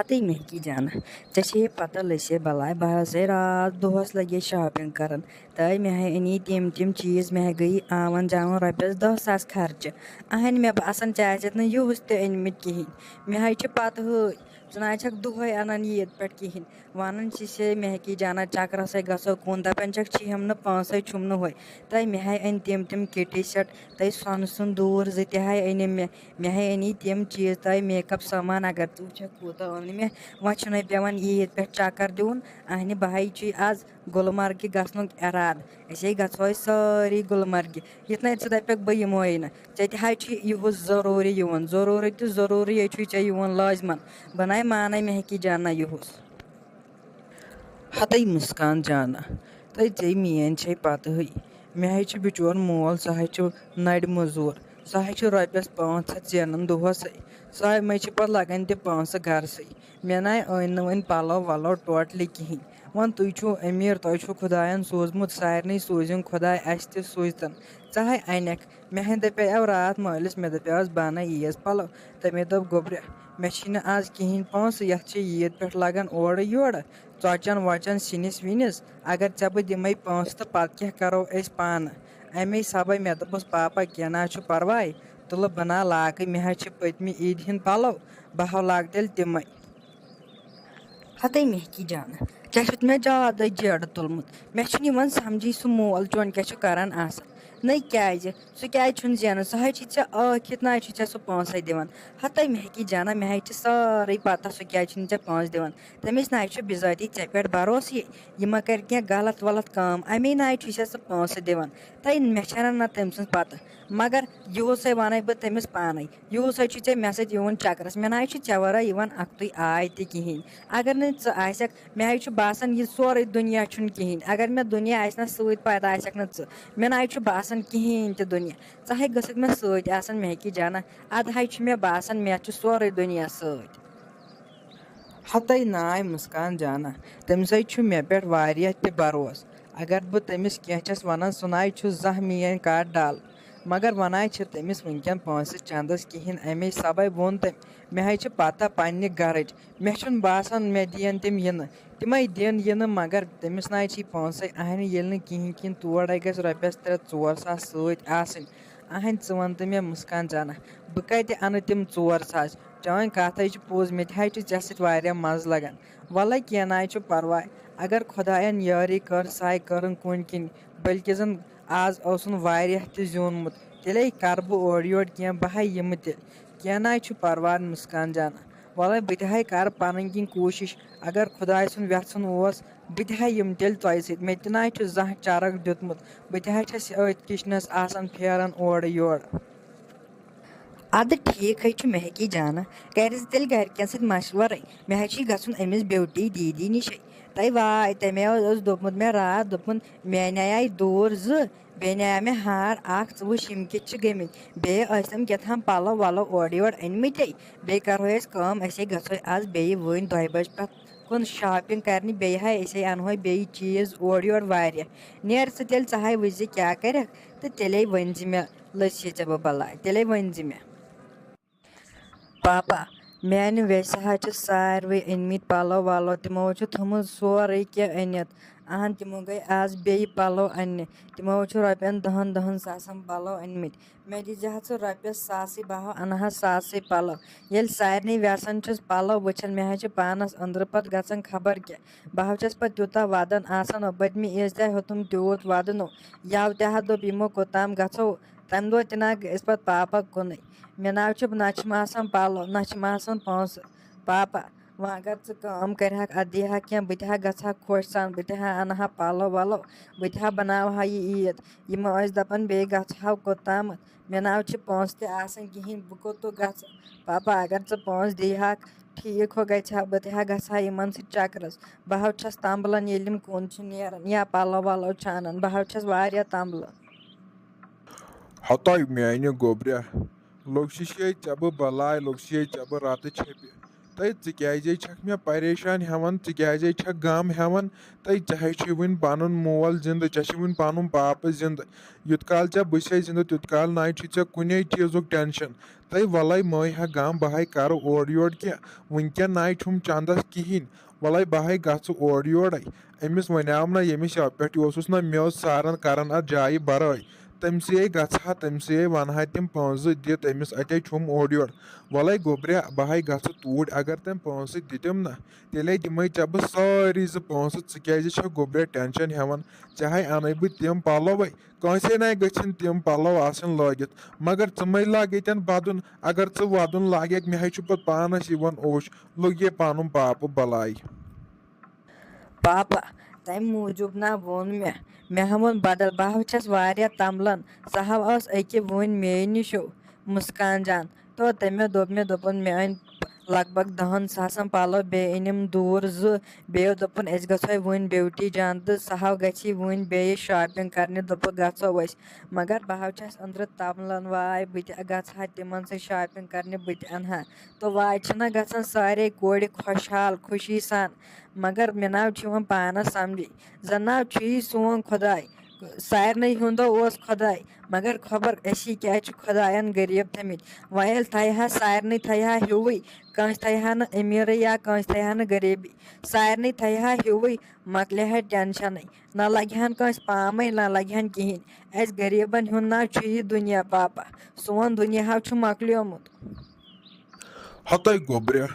हतई महकी जाना चे पता लसे बलाय बह रात दोहस लगे शॉपिंग कर तय मे अनी तिम चीज़ मे गई आवन जावन रपस 10,000 खर्च अहन मे बासान चे यूस तनमित कहें मे पत ज़ ना दुहे अनान ईद पे कहें वन महकी जाना चक्रस गो कुन दपान हम न पांसे छुम न हो तय मे अन तिम किटी सेट तय सोन सुन दूर अनिम मे अनी तिम चीज़ तय मेकअप सामान अगर तुझ कूत ओन मे वह पेवान ईद पे चक्कर दिन अहन बह आज गुलमर्ग गसन इराद असे गो सारी गुलमर्ग युतना दपक बह यमोई न ये जरूरी जरूरी तो जरूरी ये चे लाजमन बनाए माना महकी जाना युस हतई मुस्कान जाना तय मेन छे पत मे बिचोर मोल सह नड़ मजूर सह रपस 500 जेनान दोहस सह मे पे लगान तह पांस गरस मे ना अन वन पलो वलो टोटली कहें वन तुम अमीर तुम खुदायन सोजमुत सारे सूजिन खुदा अस सूजतन चाहे अनक मे दपे रात मालिस मे दपे बन ईज पलो तो मे दप गोब्र मे आज कहें पांस ये ईद पे लगान ओर योर चौचन वचन सिनिस विनिस अगर ऐ बह दिमे पांस तो पत क्या करो पान अमे सबे मे दोपस पापा क्या ना परवा तुल बना लाक मे पतम ईद हिंद पलो बह लाग तेल तिम हतई महकी जाना चे मे ज्यादा जेड़ तुलमुत मे समझी सह मोल चोन क्या करान न क्या सह क्या जेनान सह आखित ना सह पांस दिवान हतई महकी जाना मे सारे पता सह क्या ऐ पांस दिवान तमिस ना बिजाती ऐ पे भरोस यह मा कर क्या गलत वलत काम अमे ना सह पांस दिवान तय मे ना तम सज पता मगर यूस वन बह तमिस पान यूस ऐ मे सत चक्रस मे ना ऐ वरा अक्तुई आय तहें अगर नक मे बासान यह सोरे दुनिया कहें अगर मे दुनिया आना सत पता आक न मे ना बासान कहें तह दुनिया चाहे गक मे सत महकी जाना अद मे बासान मे सोरे दुनिया सत हतई नाय मुस्कान जाना तम मे पे तह भरोस अगर बह तमिस क्या वन सह ना जह मेन कत डाल मगर वन तमिस वनकन पांस चंदस कहें अमे सबे वोन तम मे पता पन्ने गरच मे बासान मे दिन तम इन तमें दिन इन मगर तमिस ना पांस अहन ये कहें कि तोड़ गस रपस 3-4 सास सत अहन वन तो मे मुस्कान जाना बह कत अन तम 4 सास चान कथ पोज मे ऐ सत मज लगान वल क्या ना परवा अगर खुदायन यारी कर सह कर कुन किन बल्कि जन आज तह ज्योनमुत तेले कर बह ओर योर क्या बह यम तेल क्या ना परवा मुस्कान जाना वल बह कर पन किन कोशिश अगर खुदाय सुन वेथन बह यम तेल तोह सत मे ना जह चरक दितमुत बह अथ किचनस फेरन ओर योर अद ठीक महकी जाना कर तेल गरकन सत मशवर मे गन अमिस ब्यूटी दीदी निश तय वाय तमे दोपमुत मे रात दोपन मे नाय दूर बे नाय मे हार वुश यम कित गमित बेम केतान पलो वलो ओर योर अनमित बे करो असे गो आज बे वन 2 बज पे कुन शॉपिंग करने बे अनहो बे चीज़ ओर योर नेर स तेल चाहे वज क्या कर तो तेले वन मे लस बह बलाय तेले वन मे पापा मेन वेस सारे अनमित पलो वलो तमो थोमुत सोरे क्या अनित अहन तमो गई आज बे पलो अन्न तमो रपन 10 सासन पलो अनमित मे दीजा रपस सास बह अनहा सास पलो ये सारे वेसन पलो वुचन मे पानस अंदर पत गन खबर क्या बह पे तूता वदन पतम ईज तह हेतुम तूत वदनो यव तह दोप यमो कोताम गो तम दह तना गस पे पापा कुन मे ना पलो ना पांस पापा वह अगर ज़म कर अह क्या बह गहा खुश सान बह अनहा पलो वलो बह बनावा यह ईद यम दपान बे गो कोताम मे ना पांस कहें बह कोत ग पापा अगर पांस दीह ठीक हो गहा बह गहा इन चक्रस बह तंबलन ये कुन नेरान या पलो वलो छानन बह तंबलन हतई मेन गोब्र लोग बह बलाय लोग बह रत छप तै ज़े छक मे परेशान हेवन ज़े छक गम हेवन तै चाहे छु वन पनुन मोल जिंद चे वन पनुन पाप जिंद युत काल चे बसे जिंद तुत काल ना चे कुने चीजुक टेंशन तै वलै मई हा गम बहाय कर ओर योर कह वनकन ना छुम चंदस कहें वलै बहाय गु ओर योर अमिस वनाव ना यमिस पे ना मे सारन करन अत जाय बराय तमसे गहा तमसे वनहा तम पोस दित अमिस अते छुम ओर योर वलै गोब्रे बहाय गु तूर अगर तम पोस दितम ना तेले दिमे चे बह सारी पोस ज़े गोब्रे टेंशन हेवन चाहे अन बह तम पलो कंसे ना गन तम पलो आसन लगित मगर मै लाग यन बदन अगर वदन लाग मे पे पानस ओश लोग ये पनुन पाप बलाय पापा तम मूजूब ना वोन मे वोन बदल बह छस वारिया तमलन सह अके वन मे निशो मुस्कान जान तो तमे दोपन मे अन लगभग 10 सासन पलो बे अनिम दूर बेयो दोपन अस गो वन ब्यूटी जान तो सह गि वन बे शॉपिंग करने दोप गो मगर बह छस अंदर तमलन वाय बत गहा तिमन सी शॉपिंग करने बत अनहा तो वाय छना गसान सारे कोर खुशहाल खुशी सान मगर मे नाव पानस समझी जन नाव सोन खुदाय सारे हुंदो खुदाय मगर खबर असी क्या खुदायन गरीब थमित वह थहा सारे थहा हिवई कंस थहा न अमीर या कंस थहा न गरीबी सारे थहा हिवई मकल टेंशन न लगहन कंस पाम न लगहन कहें अस गरीबन हुंद नाव यह दुनिया पापा सोन दुनिया मकलियोमुत हतै गोब्रे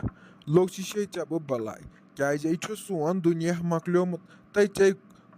लोग चे बह बलाय क्या सोन दुनिया मकलियोमुत तै चे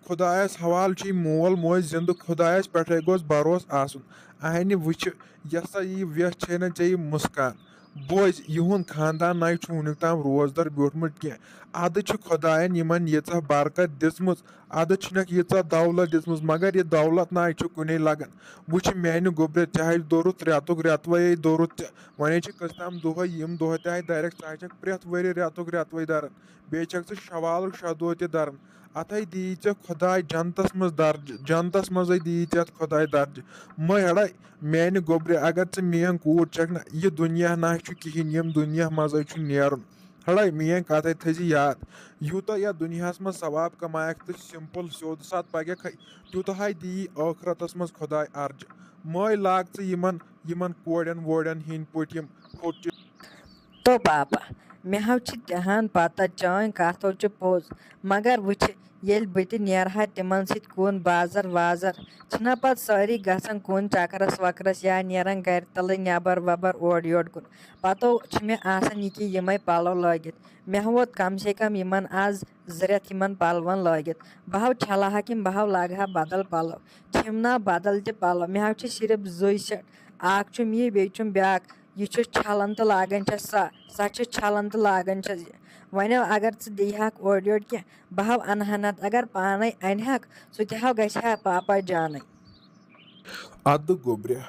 खुदायस हवाल मोल मोज जिंद खुदायस पे गोस भरोस आसन अहन वुच यसा यी वेस छे न चे मुस्कान बोज इहुन खानदान ना वुनिक ताम रोजदर ब्योठमुत कह अद खुदायन यमन यीचा बरकत दिसमुच अद छनक यीचा दौलत दिसमुच मगर यह दौलत ना कुने लगन वुच म्यान गोब्रे चाहे दोरुत रेतुक रेतवे दोरुत वने कस्ताम दोह यम दोह तह दरक च प्रेथ वरि रेतुक रेतवे दरन बे शवाल 6 दोह दरन अतः दी चे खुदाय जनतस मज दर्ज जनतस मज दी चे खुदाय दर्ज मै हड़ा म्यान गोब्रे अगर चे मेन कूर चक ना यह दुनिया ना कहें यम दुनिया मज नेरुन हड़ा मेन कथ थी याद यूत या दुनिया मज सवाब कमायक तो सिंपल सोद सात पगख तूतः दी आखरतस मज खुदाय अर्ज मै लाग यमन कोड़न वोड़न हिंद पुट फुट तो पापा मे तहन पता चान कथो पोज मगर वुच ये बत नेरहा तिमन सुन बाजर वाजर छना पत सारी गसन कुन चकरस वकरस या नेरन गर तल नबर वबर ओर योर कुन पतो मे आसान यह कि यमे पलो लगित मे वोत कम से कम यमन आज 2 रेत यमन पलवन लगित बह छलहा कि बह लगहा बदल पलो छिम ना बदल त पलो मे सिर्फ 2 शर्ट अख यह बेचुम ब्याक यह छलन तो लागन सा छलन तो लागन वन अगर दीहक ओर योर कह बह अनहा नत अगर पान अनहक सह गहा पापा जान अद गोब्रे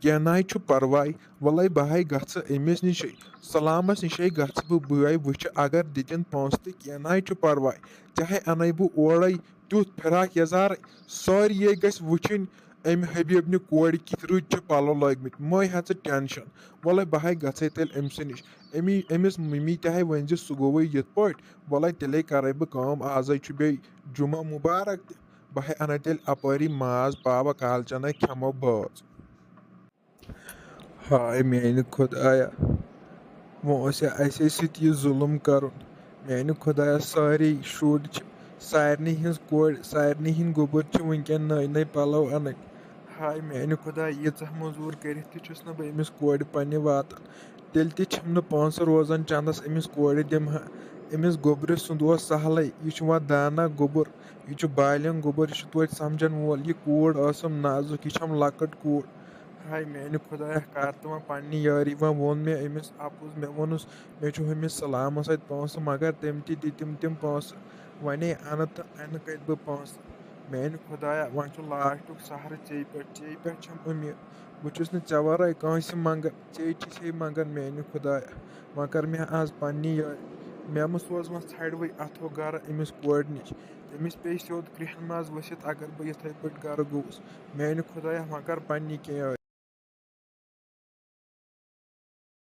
क्या ना परवाय वलै बहाय गस अमिस निश सलामस निश गस बह वुच अगर दितन पोस तो क्या ना परवाय चाहे अन बह ओर तुथ फिराक यजार सारे गस वुचन अम हबीबन कोर कित रुत पलो लगित मै हा टेंशन वलै बहाय गसे तेल अमस निश अमिस मम्मी तह वन सह गो यथ पे वलै तेले कर बह आज बे जुमा मुबारक त बह अन तेल अपरी माज पाव कालचन खेमो बाज हाय मेन खुदाया वो असे सत जुलम कर मेन खुदाया सारे शुर सारे हज कोर सारे हंद गोबर वनकन नई नई पलो अन हाय मेन खुदा यीच मजूर कर बह अमिस कोर पन्ने वातान तेल तम पोस रोजान चंदस अमिस कोर दिमहा अमिस गोबर सुंद सहल यह वह दाना गोबर यह बालन गोबर यह तो समझन वोल यह कूड़ नाजुक यह लकट कूड़ हाय मेन खुदाया कर तो वह पन्ने यारी वह वोन मे अमिस अपुज मे वोनुस मे अमिस सलामस अत पोस मगर तम दितम तम पोस वने अन तो अन कत बह पोस मेन खुदाया वह लास्टुक सहर चे पे उम्मीद बहुस चे वर कंस मंगन चे मंगन मेन खुदाया वह कर मे आज पन्ने यारी मे सोज वह छड़ अथो गर अमिस कोर नश तमिस पे सोद कृहन मज वसित अगर बह इथे पे गर गोस मेन खुदाया वह कर पन्ने क्या